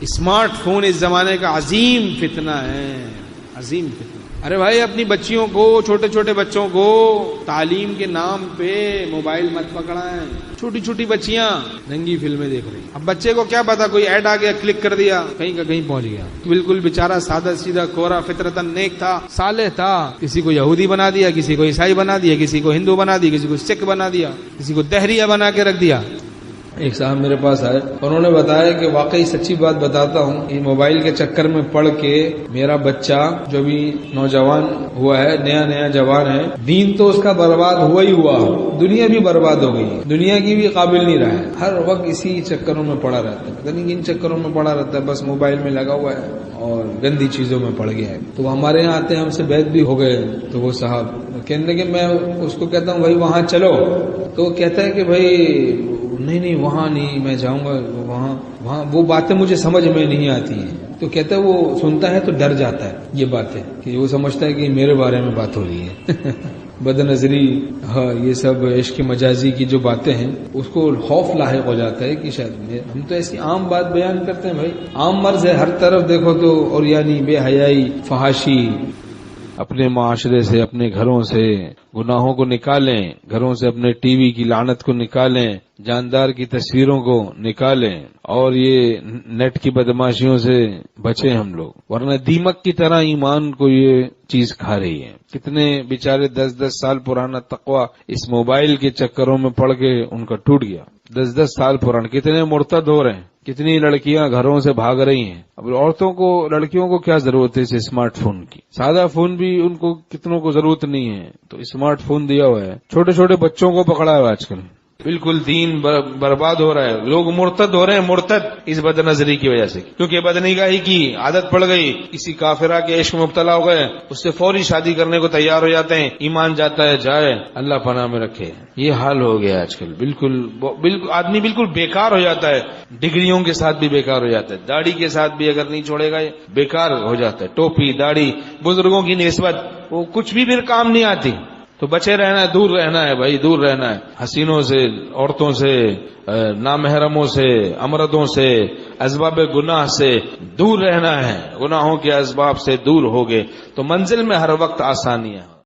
Smart phone اس زمانے کا عظیم فتنہ ہے، عظیم فتنہ۔ ارے بھائی اپنی بچیوں کو، چھوٹے چھوٹے بچوں کو تعلیم کے نام پہ موبائل مت پکڑائیں۔ چھوٹی چھوٹی بچیاں ننگی فلمیں دیکھ رہی، اب بچے کو کیا پتا، کوئی ایڈ آ گیا، کلک کر دیا، کہیں کا کہیں پہنچ گیا۔ بالکل بیچارہ سادہ سیدھا کورا فطرتاً نیک تھا، صالح تھا، کسی کو یہودی بنا دیا، کسی کو عیسائی بنا دیا، کسی کو ہندو بنا دیا، کسی کو سکھ بنا دیا، کسی کو دہریہ بنا کے رکھ دیا۔ ایک صاحب میرے پاس آئے، انہوں نے بتایا کہ واقعی سچی بات بتاتا ہوں، یہ موبائل کے چکر میں پڑھ کے میرا بچہ جو بھی نوجوان ہوا ہے، نیا جوان ہے، دین تو اس کا برباد ہوا ہی ہوا، دنیا بھی برباد ہو گئی، دنیا کی بھی قابل نہیں رہا ہے، ہر وقت اسی چکروں میں پڑا رہتا ہے، پتہ نہیں کن چکروں میں پڑا رہتا ہے، بس موبائل میں لگا ہوا ہے اور گندی چیزوں میں پڑ گیا ہے۔ تو ہمارے یہاں آتے ہیں، ہم سے بیعت بھی ہو گئے، تو وہ صاحب کہنے لگے، میں اس کو کہتا ہوں بھائی وہاں چلو، تو وہ کہتا ہے کہ بھائی نہیں وہاں نہیں، میں جاؤں گا وہاں وہ باتیں مجھے سمجھ میں نہیں آتی ہیں۔ تو کہتا ہے وہ سنتا ہے تو ڈر جاتا ہے یہ باتیں، کہ وہ سمجھتا ہے کہ میرے بارے میں بات ہو رہی ہے۔ بد نظری، ہاں یہ سب عشق مجازی کی جو باتیں ہیں، اس کو خوف لاحق ہو جاتا ہے کہ شاید ہم تو ایسی عام بات بیان کرتے ہیں، بھائی عام مرض ہے، ہر طرف دیکھو تو، اور یعنی بے حیائی، فحاشی۔ اپنے معاشرے سے، اپنے گھروں سے گناہوں کو نکالیں، گھروں سے اپنے ٹی وی کی لعنت کو نکالیں، جاندار کی تصویروں کو نکالیں، اور یہ نیٹ کی بدماشیوں سے بچیں ہم لوگ، ورنہ دیمک کی طرح ایمان کو یہ چیز کھا رہی ہے۔ کتنے بیچارے 10 سال پرانا تقوی اس موبائل کے چکروں میں پڑ کے ان کا ٹوٹ گیا، 10 سال پرانا۔ کتنے مرتد ہو رہے ہیں، کتنی لڑکیاں گھروں سے بھاگ رہی ہیں۔ اب عورتوں کو، لڑکیوں کو کیا ضرورت ہے اس اسمارٹ فون کی؟ سادہ فون بھی ان کو کتنوں کو ضرورت نہیں ہے، تو اسمارٹ فون دیا ہوا ہے، چھوٹے چھوٹے بچوں کو پکڑا ہوا آج کل۔ بالکل دین برباد ہو رہا ہے، لوگ مرتد ہو رہے ہیں، مرتد اس بد نظری کی وجہ سے، کیونکہ بد نگاہی کی عادت پڑ گئی، کسی کافرہ کے عشق میں مبتلا ہو گئے، اس سے فوری شادی کرنے کو تیار ہو جاتے ہیں، ایمان جاتا ہے جائے، اللہ پناہ میں رکھے۔ یہ حال ہو گیا آج کل، بالکل آدمی بالکل بیکار ہو جاتا ہے، ڈگریوں کے ساتھ بھی بیکار ہو جاتا ہے، داڑھی کے ساتھ بھی اگر نہیں چھوڑے گا بیکار ہو جاتا ہے، ٹوپی داڑھی بزرگوں کی نسبت وہ کچھ بھی پھر کام نہیں آتی۔ تو بچے رہنا ہے، دور رہنا ہے بھائی، دور رہنا ہے حسینوں سے، عورتوں سے، نامحرموں سے، امردوں سے، اسباب گناہ سے دور رہنا ہے۔ گناہوں کے اسباب سے دور ہوگے تو منزل میں ہر وقت آسانیاں۔